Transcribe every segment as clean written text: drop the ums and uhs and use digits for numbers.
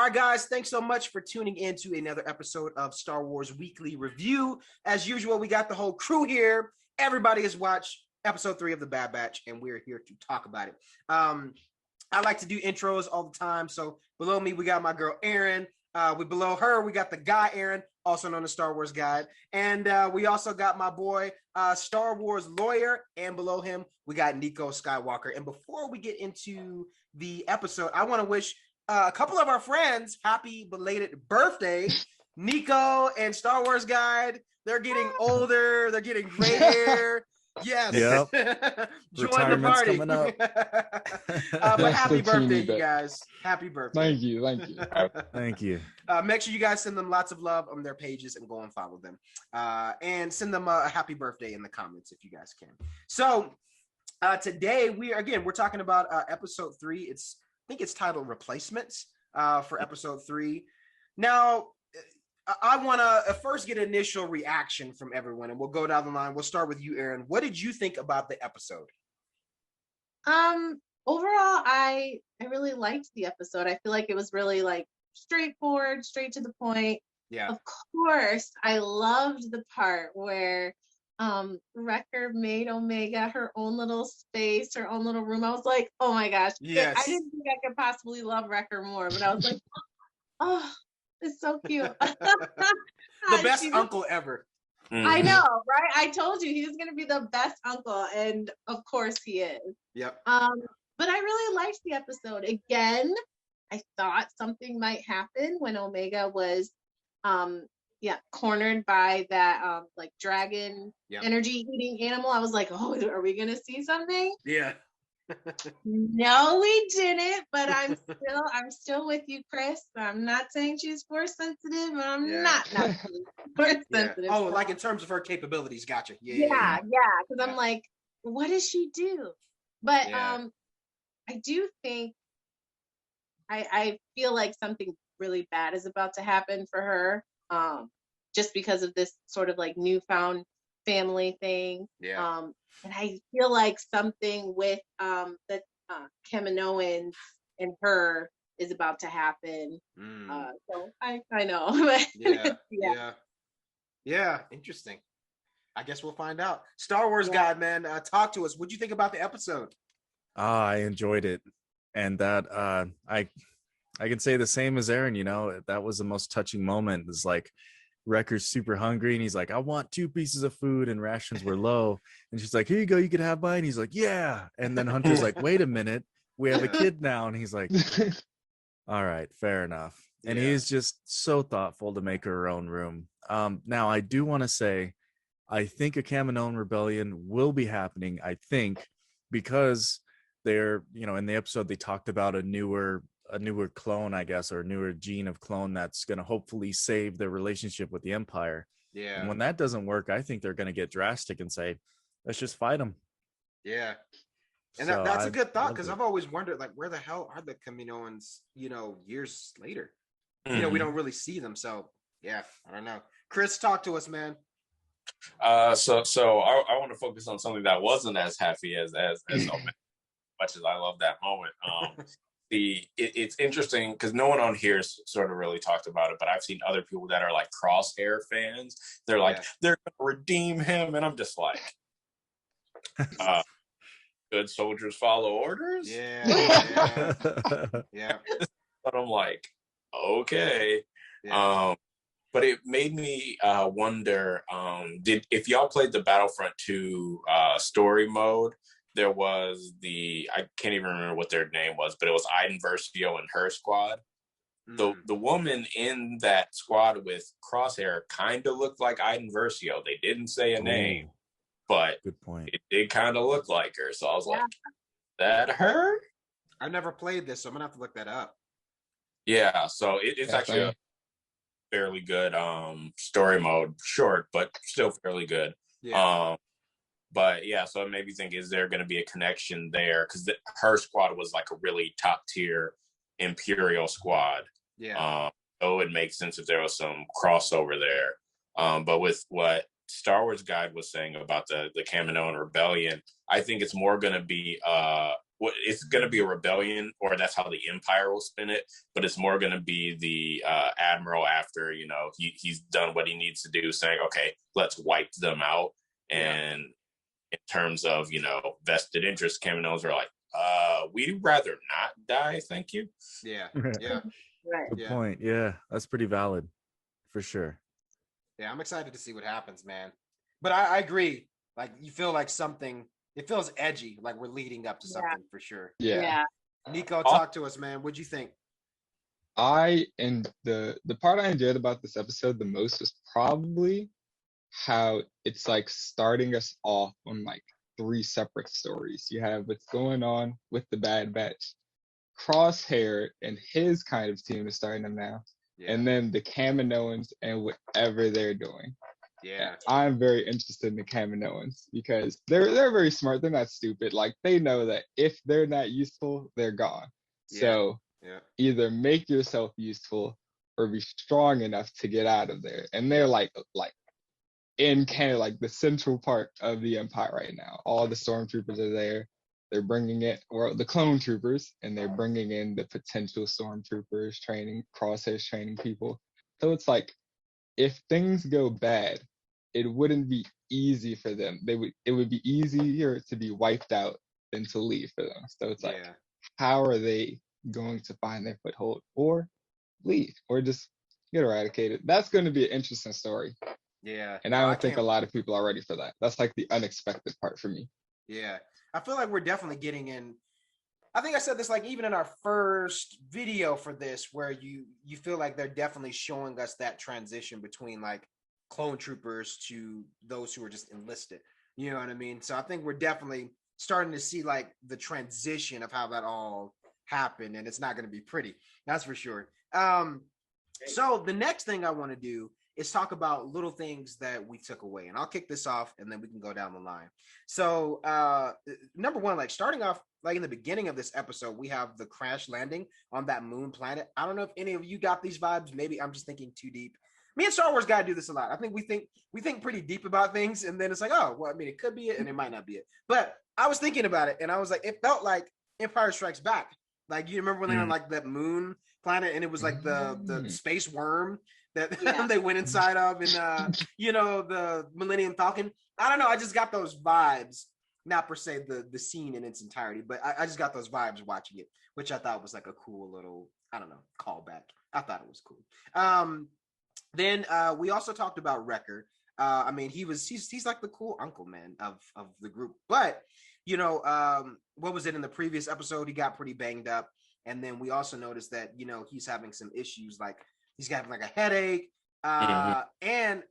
All right, guys, thanks so much for tuning in to another episode of Star Wars Weekly Review. As usual, we got the whole crew here. Everybody has watched episode 3 of The Bad Batch, and we're here to talk about it. I like to do intros all the time. So below me, we got my girl, Erin. Below her, we got the guy, Aaron, also known as Star Wars Guide. And we also got my boy, Star Wars Lawyer. And below him, we got Nico Skywalker. And before we get into the episode, I want to wish a couple of our friends happy belated birthday. Nico and Star Wars Guide, they're getting older. They're getting gray hair. Yes. Yep. Join the party. Coming up. But happy birthday, you guys. Happy birthday. Thank you. Thank you. Make sure you guys send them lots of love on their pages and go and follow them. And send them a happy birthday in the comments if you guys can. So today we're talking about episode 3. I think it's titled Replacements for episode 3. Now, I want to first get initial reaction from everyone, and we'll go down the line. We'll start with you, Erin. What did you think about the episode? Overall, I really liked the episode. I feel like it was really like straightforward, straight to the point. Yeah. Of course, I loved the part where Wrecker made Omega her own little space, her own little room. I was like, oh my gosh. Yes. I didn't think I could possibly love Wrecker more, but I was like, oh, it's so cute. The best uncle ever. I know, right? I told you he was going to be the best uncle, and of course he is. Yep. But I really liked the episode. Again, I thought something might happen when Omega was cornered by that like dragon energy eating animal. I was like, oh, are we going to see something? Yeah. No, we didn't, but I'm still with you, Chris. I'm not saying she's force sensitive, but I'm not force sensitive. Oh, like in terms of her capabilities, gotcha. Yeah, because I'm like, what does she do? But I do think I feel like something really bad is about to happen for her, just because of this sort of like newfound family thing. And I feel like something with the Kaminoans and her is about to happen. So I know. Yeah, interesting. I guess we'll find out. Star Wars Guy, man, talk to us. What'd you think about the episode? I enjoyed it, and that I can say the same as Aaron. You know, that was the most touching moment. It's like Wrecker's super hungry, and he's like, I want 2 pieces of food, and rations were low. And she's like, here you go, you can have mine. He's like, yeah. And then Hunter's like, wait a minute, we have a kid now. And he's like, all right, fair enough. And he's just so thoughtful to make her own room. Now, I do want to say, I think a Kaminoan rebellion will be happening, I think, because they're, in the episode, they talked about a newer clone, I guess, or a newer gene of clone that's going to hopefully save their relationship with the Empire. Yeah. And when that doesn't work, I think they're going to get drastic and say, let's just fight them. Yeah. And so that's a good thought, because I've always wondered, like, where the hell are the Kaminoans, years later? We don't really see them. So, yeah, I don't know. Chris, talk to us, man. So I want to focus on something that wasn't as happy as much as I love that moment. It's interesting because no one on here sort of really talked about it, but I've seen other people that are like Crosshair fans. They're like, they're gonna redeem him, and I'm just like, good soldiers follow orders. Yeah. But I'm like, okay. But it made me wonder, if y'all played the Battlefront 2 story mode, there was I can't even remember what their name was, but it was Iden Versio and her squad. The woman in that squad with Crosshair kind of looked like Iden Versio. They didn't say a name, but good point. It did kind of look like her. So I was like, that her? I've never played this, so I'm going to have to look that up. Yeah, so it's actually a fairly good story mode. Short, but still fairly good. But yeah, so it made me think, is there going to be a connection there? Because her squad was like a really top tier Imperial squad. So it makes sense if there was some crossover there. But with what Star Wars Guide was saying about the Kaminoan Rebellion, I think it's more going to be it's going to be a rebellion, or that's how the Empire will spin it. But it's more going to be the admiral after he's done what he needs to do, saying, "Okay, let's wipe them out." And in terms of vested interest, Kaminoans are like, we'd rather not die, thank you. Yeah. Right. Good point. Yeah, that's pretty valid for sure. Yeah, I'm excited to see what happens, man. But I agree. Like, you feel like something, it feels edgy, like we're leading up to something for sure. Yeah. Nico, talk to us, man. What'd you think? The part I enjoyed about this episode the most was probably how it's like starting us off on like 3 separate stories. You have what's going on with the Bad Batch, Crosshair and his kind of team is starting them now, and then the Kaminoans and whatever they're doing. Yeah, I'm very interested in the Kaminoans because they're very smart. They're not stupid. Like, they know that if they're not useful, they're gone. So either make yourself useful or be strong enough to get out of there. And they're like in Canada, like the central part of the Empire right now. All the stormtroopers are there. They're bringing it, or the clone troopers, and they're bringing in the potential stormtroopers, training, Crosshairs training people. So it's like, if things go bad, it wouldn't be easy for them. It would be easier to be wiped out than to leave for them. So it's like, how are they going to find their foothold or leave or just get eradicated? That's going to be an interesting story. Yeah. And I don't think a lot of people are ready for that. That's like the unexpected part for me. Yeah. I feel like we're definitely getting in. I think I said this like even in our first video for this, where you feel like they're definitely showing us that transition between like clone troopers to those who are just enlisted. You know what I mean? So I think we're definitely starting to see like the transition of how that all happened, and it's not going to be pretty. That's for sure. So the next thing I want to do is talk about little things that we took away, and I'll kick this off and then we can go down the line. So number one, like starting off like in the beginning of this episode, we have the crash landing on that moon planet. I don't know if any of you got these vibes. Maybe I'm just thinking too deep. Me and Star Wars guy do this a lot. I think we think pretty deep about things, and then it's like, oh, well, I mean, it could be it and it might not be it. But I was thinking about it, and I was like, it felt like Empire Strikes Back. Like, you remember when they were on like that moon planet, and it was like the space worm that they went inside of, and the Millennium Falcon. I don't know. I just got those vibes. Not per se the scene in its entirety, but I just got those vibes watching it, which I thought was like a cool little, I don't know, callback. I thought it was cool. Then we also talked about Wrecker. I mean, he's like the cool uncle, man, of the group. But what was it in the previous episode? He got pretty banged up, and then we also noticed that he's having some issues, like he's having like a headache. And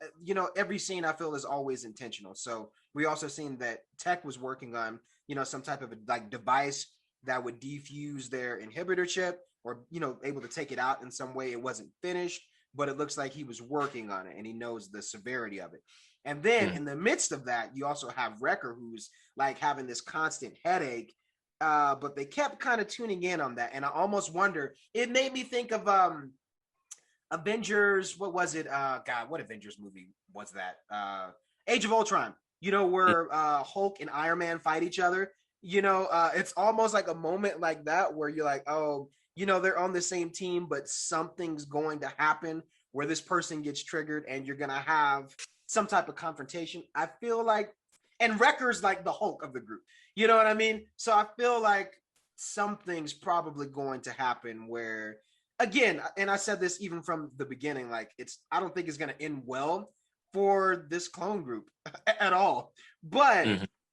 every scene I feel is always intentional. So we also seen that Tech was working on some type of like device that would defuse their inhibitor chip, or able to take it out in some way. It wasn't finished, but it looks like he was working on it, and he knows the severity of it. And then in the midst of that, you also have Wrecker, who's like having this constant headache, but they kept kind of tuning in on that. And I almost wonder, it made me think of Avengers, what was it? God, what Avengers movie was that? Age of Ultron, where Hulk and Iron Man fight each other. It's almost like a moment like that where you're like, oh, they're on the same team, but something's going to happen where this person gets triggered and you're going to have some type of confrontation. I feel like, and Wrecker's like the Hulk of the group. You know what I mean? So I feel like something's probably going to happen where, again, and I said this even from the beginning, like I don't think it's going to end well for this clone group at all. But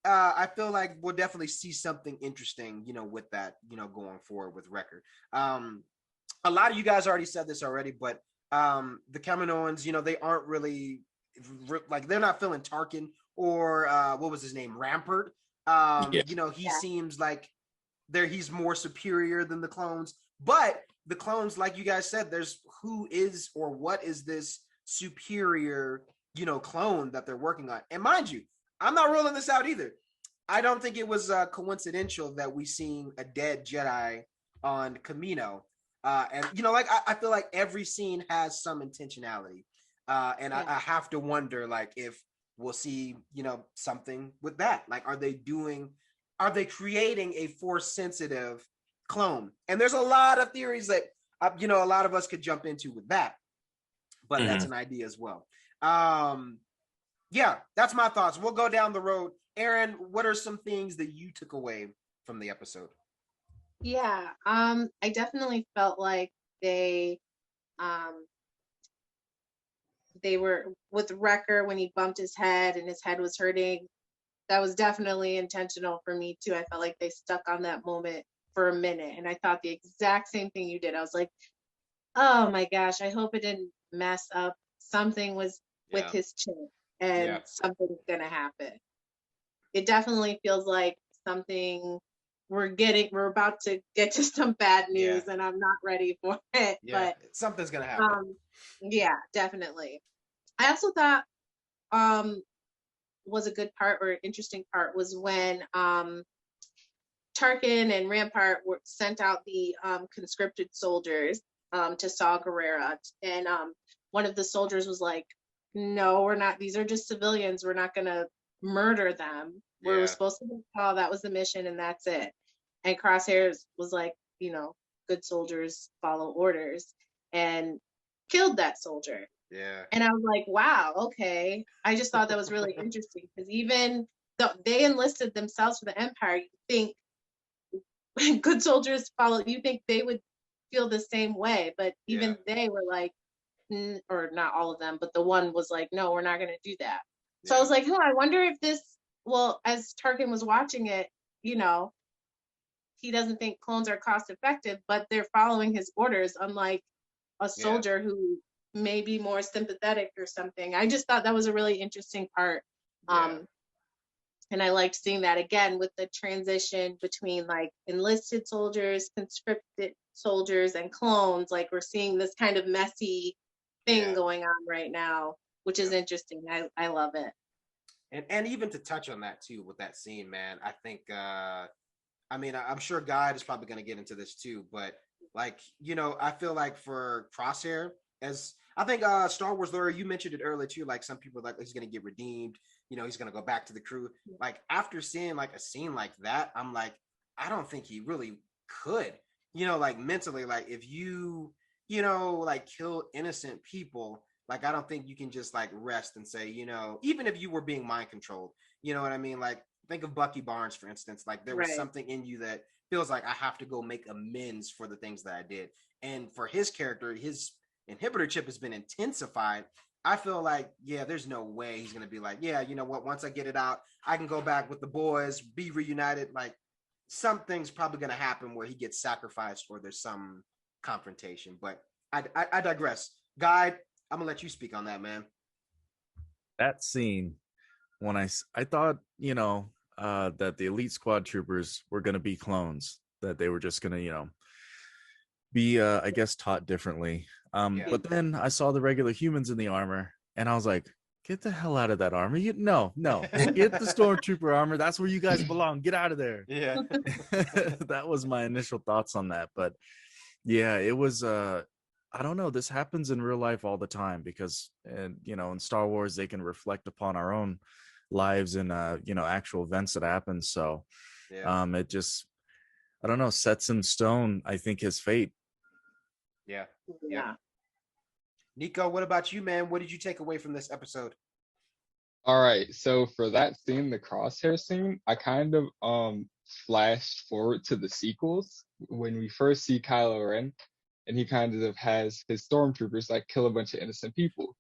I feel like we'll definitely see something interesting, with that, going forward with Wrecker. A lot of you guys already said this already, but the Kaminoans, they aren't really like, they're not feeling Tarkin or what was his name, Rampart. He seems like he's more superior than the clones, but the clones, like you guys said, there's who is or what is this superior, clone that they're working on. And mind you, I'm not ruling this out either. I don't think it was coincidental that we seen a dead Jedi on Kamino. And I feel like every scene has some intentionality. And I have to wonder, like, if we'll see, something with that. Like, are they doing are they creating a force sensitive clone? And there's a lot of theories that a lot of us could jump into with that, but that's an idea as well. Yeah, that's my thoughts. We'll go down the road. Aaron, what are some things that you took away from the episode? Yeah, I definitely felt like they were with Wrecker when he bumped his head and his head was hurting. That was definitely intentional for me too. I felt like they stuck on that moment for a minute, and I thought the exact same thing you did. I was like, oh my gosh, I hope it didn't mess up. Something was with his chin, and something's gonna happen. It definitely feels like something we're about to get to some bad news, and I'm not ready for it. Yeah, but something's gonna happen. Yeah, definitely. I also thought was a good part or interesting part was when Tarkin and Rampart were sent out the conscripted soldiers to Saw Gerrera, and one of the soldiers was like, no, we're not, these are just civilians, we're not gonna murder them. We're supposed to be Saw, that was the mission, and that's it. And Crosshairs was like, good soldiers follow orders, and killed that soldier. Yeah. And I was like, wow, okay. I just thought that was really interesting, because even though they enlisted themselves for the Empire, you think good soldiers follow, you think they would feel the same way, but even they were like, or not all of them, but the one was like, no, we're not going to do that. So I was like, I wonder if this, as Tarkin was watching it, he doesn't think clones are cost effective, but they're following his orders, unlike a soldier who may be more sympathetic or something. I just thought that was a really interesting part. And I liked seeing that again with the transition between like enlisted soldiers, conscripted soldiers, and clones. Like we're seeing this kind of messy thing going on right now, which is interesting. I love it. And even to touch on that too, with that scene, man, I think, I'm sure Guy is probably going to get into this too, but like, I feel like for Crosshair, as I think Star Wars lawyer, you mentioned it earlier too, like some people are like he's going to get redeemed, he's going to go back to the crew. Like after seeing like a scene like that, I'm like, I don't think he really could, like mentally, like if you, like kill innocent people, like I don't think you can just like rest and say, even if you were being mind controlled, you know what I mean? Like think of Bucky Barnes, for instance, like there was something in you that feels like I have to go make amends for the things that I did. And for his character, his inhibitor chip has been intensified. I feel like, there's no way he's going to be like, you know what, once I get it out, I can go back with the boys, be reunited. Like something's probably going to happen where he gets sacrificed or there's some confrontation. But I digress. Guy, I'm going to let you speak on that, man. That scene, when I thought, that the elite squad troopers were going to be clones, that they were just going to, be, I guess, taught differently. But then I saw the regular humans in the armor, and I was like, get the hell out of that armor. No, get the stormtrooper armor. That's where you guys belong. Get out of there. Yeah. That was my initial thoughts on that. But yeah, it was, I don't know. This happens in real life all the time because, in Star Wars, they can reflect upon our own lives and, actual events that happen. So it just, I don't know, sets in stone, I think, his fate. Yeah. Nico, what about you, man? What did you take away from this episode? All right, so for that scene, the crosshair scene, I kind of flashed forward to the sequels when we first see Kylo Ren, and he kind of has his stormtroopers like kill a bunch of innocent people.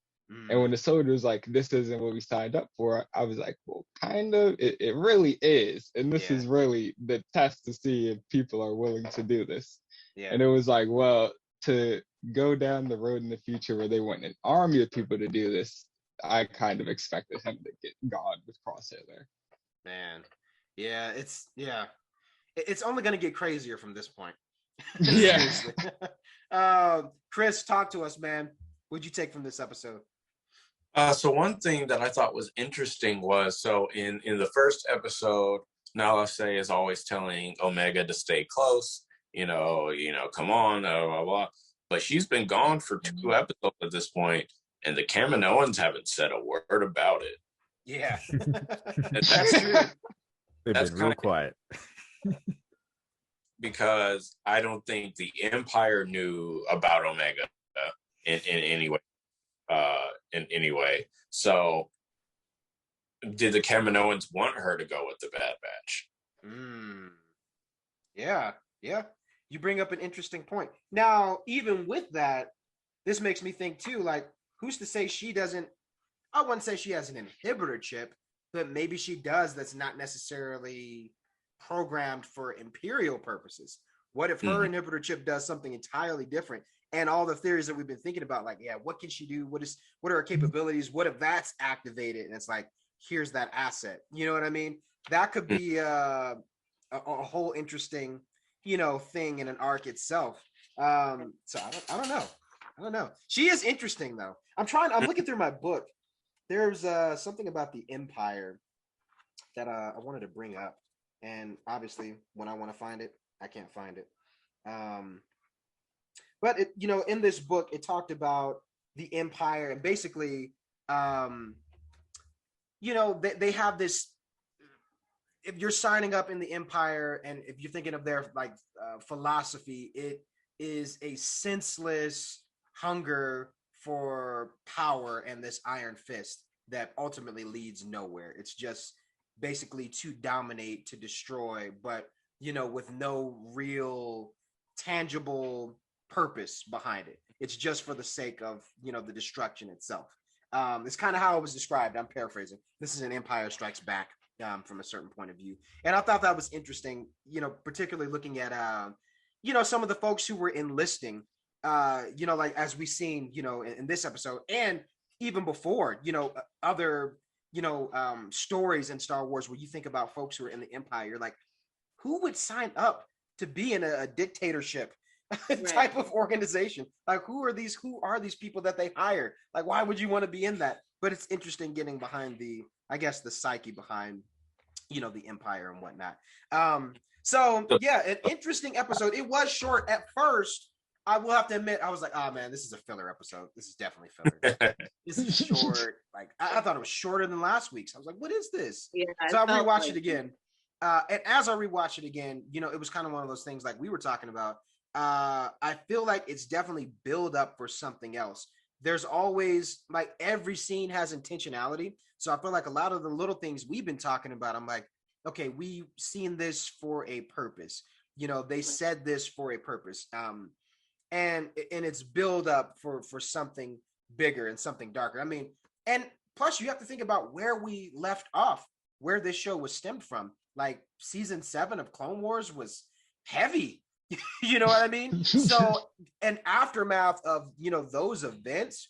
And when the soldier's like, this isn't what we signed up for, I was like, well, kind of, it really is. And this is really the test to see if people are willing to do this. And it was like, well, to go down the road in the future where they want an army of people to do this, I kind of expected him to get gone with Crosshair there. Man, it's only going to get crazier from this point. Chris, talk to us, man. What'd you take from this episode? So one thing that I thought was interesting was, so in the first episode, Nala Se is always telling Omega to stay close, come on, blah, blah, blah. But she's been gone for 2 episodes at this point, and the Kaminoans haven't said a word about it. Yeah. That's true. They've That's been real quiet. Because I don't think the Empire knew about Omega in any way. In any way. So, did the Kaminoans want her to go with the Bad Batch? Yeah. You bring up an interesting point. Now, even with that, this makes me think too, like, who's to say she doesn't, I wouldn't say she has an inhibitor chip, but maybe she does that's not necessarily programmed for Imperial purposes. What if her inhibitor chip does something entirely different? And all the theories that we've been thinking about, like, yeah, what can she do? What are her capabilities? What if that's activated? And it's like, here's that asset. You know what I mean? That could be a whole interesting, thing in an arc itself. So I don't know. She is interesting though. I'm looking through my book. There's something about the Empire that I wanted to bring up. And obviously when I want to find it, I can't find it. But it, in this book, it talked about the Empire and basically, they have this. If you're signing up in the Empire, and if you're thinking of their philosophy, it is a senseless hunger for power and this iron fist that ultimately leads nowhere. It's just basically to dominate, to destroy, but with no real tangible purpose behind it. It's just for the sake of the destruction itself. It's kind of how it was described. I'm paraphrasing. This is an Empire Strikes Back from a certain point of view, and I thought that was interesting. Particularly looking at some of the folks who were enlisting. Like as we've seen, in this episode, and even before, other stories in Star Wars where you think about folks who are in the Empire, you're like, who would sign up to be in a dictatorship type of organization? Like, who are these people that they hire? Like, why would you want to be in that? But it's interesting getting behind the psyche behind, the Empire and whatnot. So yeah, an interesting episode. It was short at first. I will have to admit, I was like, oh man, this is a filler episode. This is definitely filler. This is short. Like, I thought it was shorter than last week's. I was like, what is this? Yeah, so I rewatched it again. And as I rewatched it again, it was kind of one of those things like we were talking about. I feel like it's definitely build up for something else. There's always, like, every scene has intentionality. So I feel like a lot of the little things we've been talking about, I'm like, okay, we've seen this for a purpose. They said this for a purpose. And it's build up for something bigger and something darker. I mean, and plus you have to think about where we left off, where this show was stemmed from. Like season 7 of Clone Wars was heavy. You know what I mean? So an aftermath of, those events,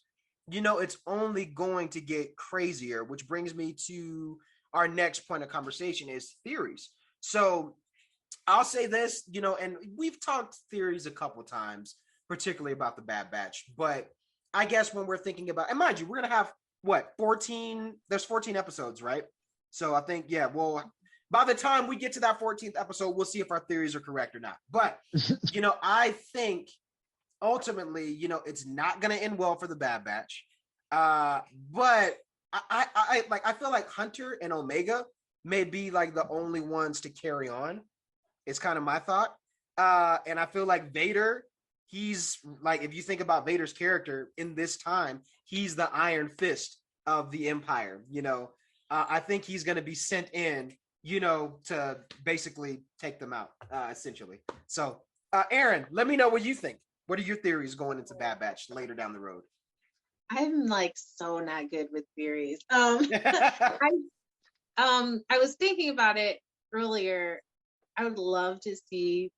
it's only going to get crazier, which brings me to our next point of conversation is theories. So I'll say this, and we've talked theories a couple times, particularly about the Bad Batch, but I guess when we're thinking about, and mind you, we're going to have 14, there's 14 episodes, right? So I think, yeah, well, by the time we get to that 14th episode, we'll see if our theories are correct or not. But, I think ultimately, it's not going to end well for the Bad Batch. But I feel like Hunter and Omega may be like the only ones to carry on. It's kind of my thought. And I feel like Vader, he's like, if you think about Vader's character in this time, he's the iron fist of the Empire. I think he's going to be sent in, to basically take them out, essentially. So, Aaron, let me know what you think. What are your theories going into Bad Batch later down the road? I'm like so not good with theories. I was thinking about it earlier. I would love to see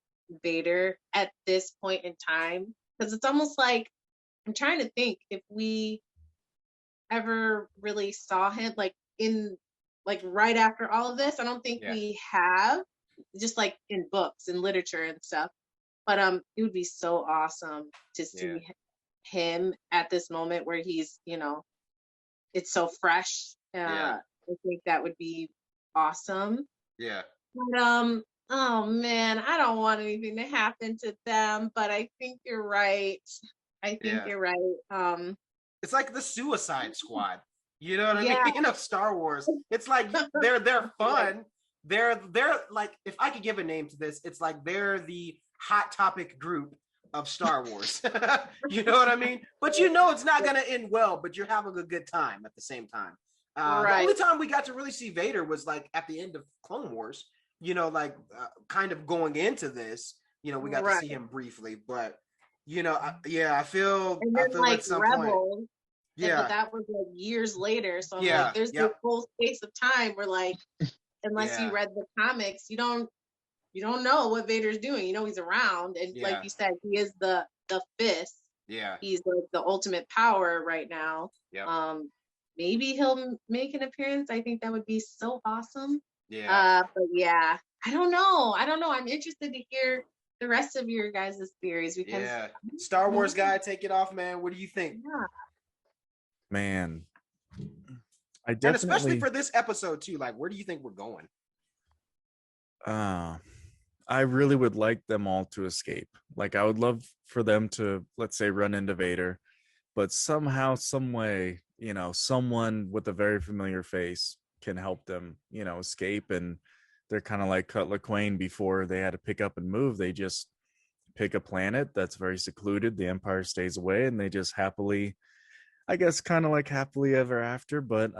Vader at this point in time, because it's almost like I'm trying to think if we ever really saw him like right after all of this. I don't think we have, just like in books and literature and stuff. But it would be so awesome to see him at this moment where he's, it's so fresh. I think that would be awesome. Yeah. But oh man, I don't want anything to happen to them, but I think you're right. You're right. It's like the Suicide Squad. You know what I mean? Of Star Wars. It's like they're fun, they're like, if I could give a name to this, it's like they're the hot topic group of Star Wars. You know what I mean? But you know it's not gonna end well, but you're having a good time at the same time. The only time we got to really see Vader was like at the end of Clone Wars, you know, like kind of going into this, you know, we got to see him briefly, but you know, I feel like at some Rebels, point, but that was like years later. So like, there's this whole space of time where like, unless you read the comics, you don't know what Vader's doing. You know he's around, and like you said, he is the fist. Yeah, he's like the ultimate power right now. Yeah. Maybe he'll make an appearance. I think that would be so awesome. Yeah. But yeah, I don't know. I'm interested to hear the rest of your guys' theories because Star Wars guy, take it off, man. What do you think? Yeah. Man, I definitely, and especially for this episode too. Like, where do you think we're going? I really would like them all to escape. Like, I would love for them to, let's say, run into Vader, but somehow, some way, you know, someone with a very familiar face can help them, you know, escape. And they're kind of like Cutler Quain before they had to pick up and move. They just pick a planet that's very secluded. The Empire stays away, and they just happily, I guess, kind of like happily ever after. But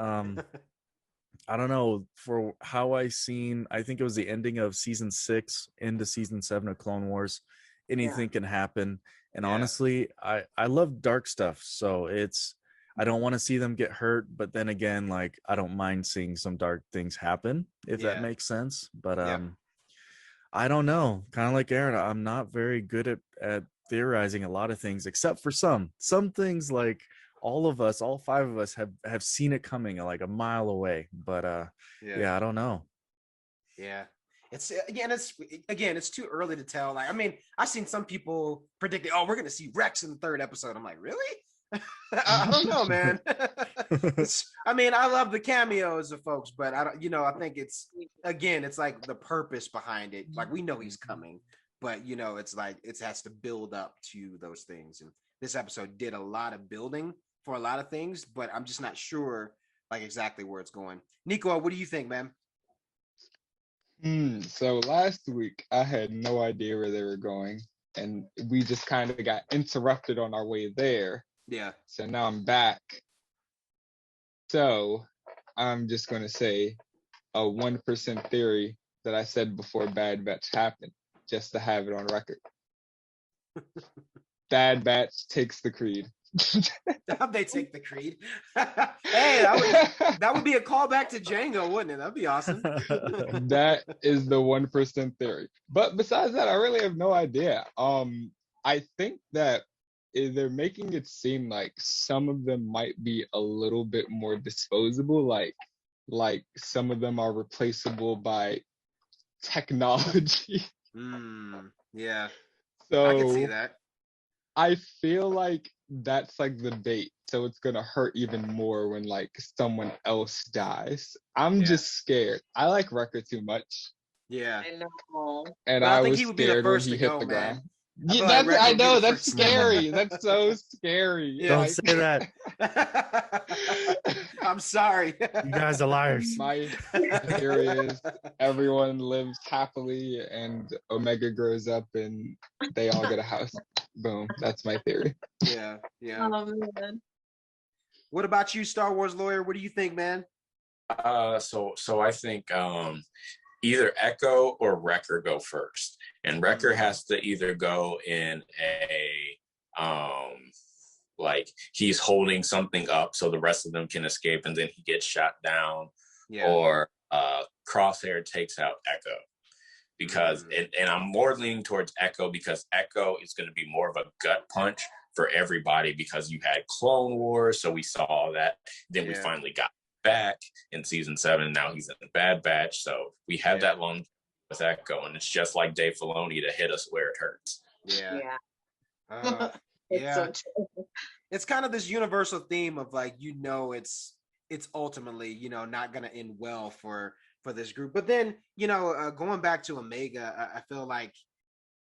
I don't know, for how I think it was the ending of season 6 into season 7 of Clone Wars. Anything can happen. And honestly, I love dark stuff. So I don't want to see them get hurt, but then again, like, I don't mind seeing some dark things happen, if that makes sense. But I don't know. Kind of like Aaron, I'm not very good at theorizing a lot of things, except for some things, like all 5 of us have seen it coming like a mile away. But I don't know. Yeah. It's too early to tell. Like, I mean, I've seen some people predicting, oh, we're gonna see Rex in the 3rd episode. I'm like, really? I don't know, man. I mean, I love the cameos of folks, but I don't, I think it's like the purpose behind it. Like, we know he's coming, but it's like it has to build up to those things. And this episode did a lot of building for a lot of things, but I'm just not sure like exactly where it's going. Nico, what do you think, man? So last week I had no idea where they were going, and we just kind of got interrupted on our way there. Yeah. So now I'm back. So I'm just going to say a 1% theory that I said before Bad Batch happened, just to have it on record. Bad Batch takes the creed. They take the creed. Hey, that would be a callback to Django, wouldn't it? That'd be awesome. That is the 1% theory. But besides that, I really have no idea. I think that they're making it seem like some of them might be a little bit more disposable, like some of them are replaceable by technology. Yeah. So I can see that. I feel like that's like the bait, so it's gonna hurt even more when like someone else dies. I'm just scared. I like Wrecker too much. Yeah. I know. And I was scared when he hit the ground. Yeah, I know, that's scary. That's so scary. Don't say that. I'm sorry. You guys are liars. My theory is everyone lives happily and Omega grows up and they all get a house. Boom. That's my theory. Yeah. Oh, man. What about you, Star Wars lawyer? What do you think, man? So I think either Echo or Wrecker go first. And Wrecker has to either go in like he's holding something up so the rest of them can escape and then he gets shot down, or Crosshair takes out Echo. Because, and I'm more leaning towards Echo because Echo is going to be more of a gut punch for everybody because you had Clone Wars, so we saw that. Then we finally got back in season 7, and now he's in the Bad Batch. So we have that long with Echo, and it's just like Dave Filoni to hit us where it hurts. So it's kind of this universal theme of like, it's ultimately, not going to end well for this group. But then, going back to Omega, I feel like,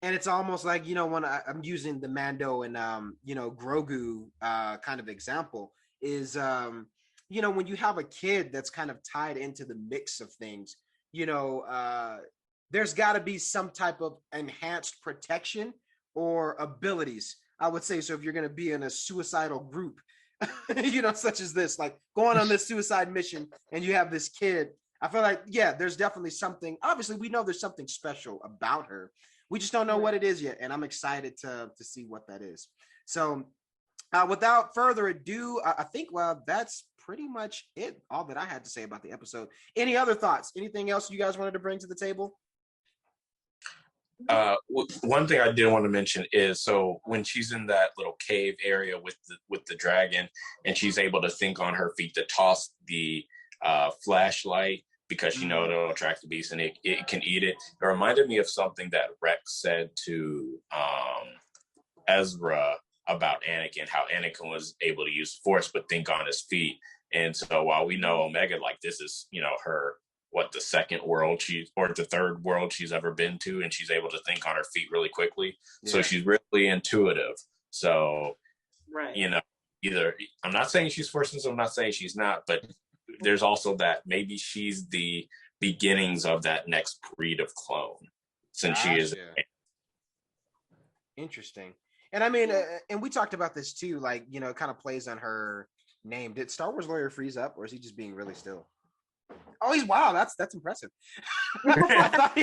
and it's almost like, when I'm using the Mando and, Grogu kind of example is, when you have a kid that's kind of tied into the mix of things, there's got to be some type of enhanced protection or abilities, I would say. So if you're going to be in a suicidal group, such as this, like going on this suicide mission and you have this kid, I feel like, yeah, there's definitely something. Obviously, we know there's something special about her. We just don't know what it is yet. And I'm excited to see what that is. So without further ado, I think, that's pretty much it. All that I had to say about the episode. Any other thoughts? Anything else you guys wanted to bring to the table? One thing I did want to mention is, so when she's in that little cave area with the dragon, and she's able to think on her feet to toss the flashlight because it'll attract the beast and it can eat it. It reminded me of something that Rex said to Ezra about Anakin, how Anakin was able to use Force but think on his feet. And so while we know Omega, like, this is her, the second world or the third world she's ever been to, and she's able to think on her feet really quickly. Yeah. So she's really intuitive. So, either, I'm not saying she's Force sensitive, I'm not saying she's not, but there's also that maybe she's the beginnings of that next breed of clone, since she is. Interesting. And I mean, and we talked about this too, like, it kind of plays on her name. Did Star Wars lawyer freeze up, or is he just being really still? Oh, wow, that's impressive. I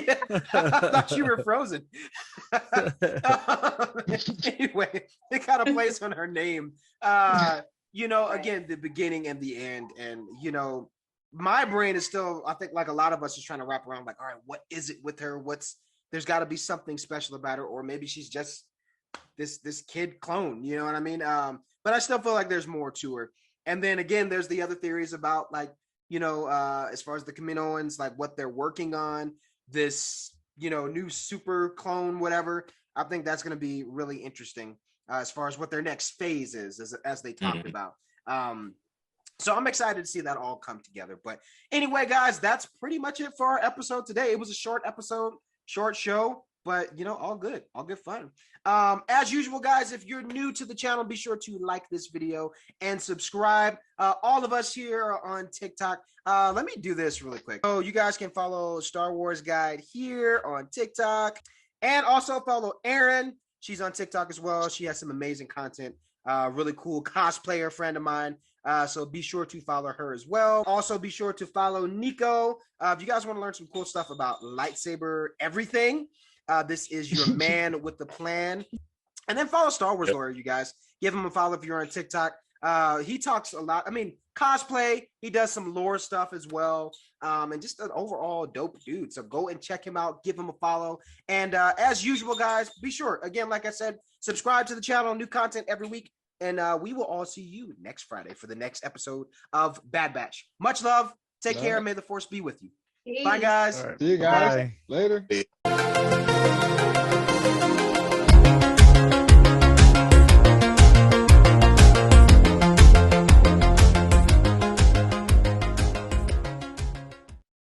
thought you were frozen. Anyway, it kind of plays on her name. Again, the beginning and the end. And, my brain is still, I think, like a lot of us, is trying to wrap around, like, all right, what is it with her? There's got to be something special about her, or maybe she's just this kid clone, you know what I mean? But I still feel like there's more to her. And then again, there's the other theories about, like, as far as the Kaminoans, like what they're working on, this, new super clone, whatever. I think that's going to be really interesting as far as what their next phase is, as they talked about. So I'm excited to see that all come together. But anyway, guys, that's pretty much it for our episode today. It was a short episode, short show, but all good fun. As usual, guys, if you're new to the channel, be sure to like this video and subscribe. All of us here are on TikTok. Let me do this really quick. So you guys can follow Star Wars Guide here on TikTok, and also follow Erin. She's on TikTok as well. She has some amazing content. Really cool cosplayer friend of mine. So be sure to follow her as well. Also, be sure to follow Nico. If you guys want to learn some cool stuff about lightsaber everything, this is your man with the plan. And then follow Star Wars Lawyer, you guys. Give him a follow if you're on TikTok. He talks a lot. I mean, cosplay. He does some lore stuff as well. And just an overall dope dude. So go and check him out. Give him a follow. And as usual, guys, be sure, again, like I said, subscribe to the channel. New content every week. And we will all see you next Friday for the next episode of Bad Batch. Much love. Take care. May the Force be with you. Bye, guys. Right. See you guys. Bye. Later.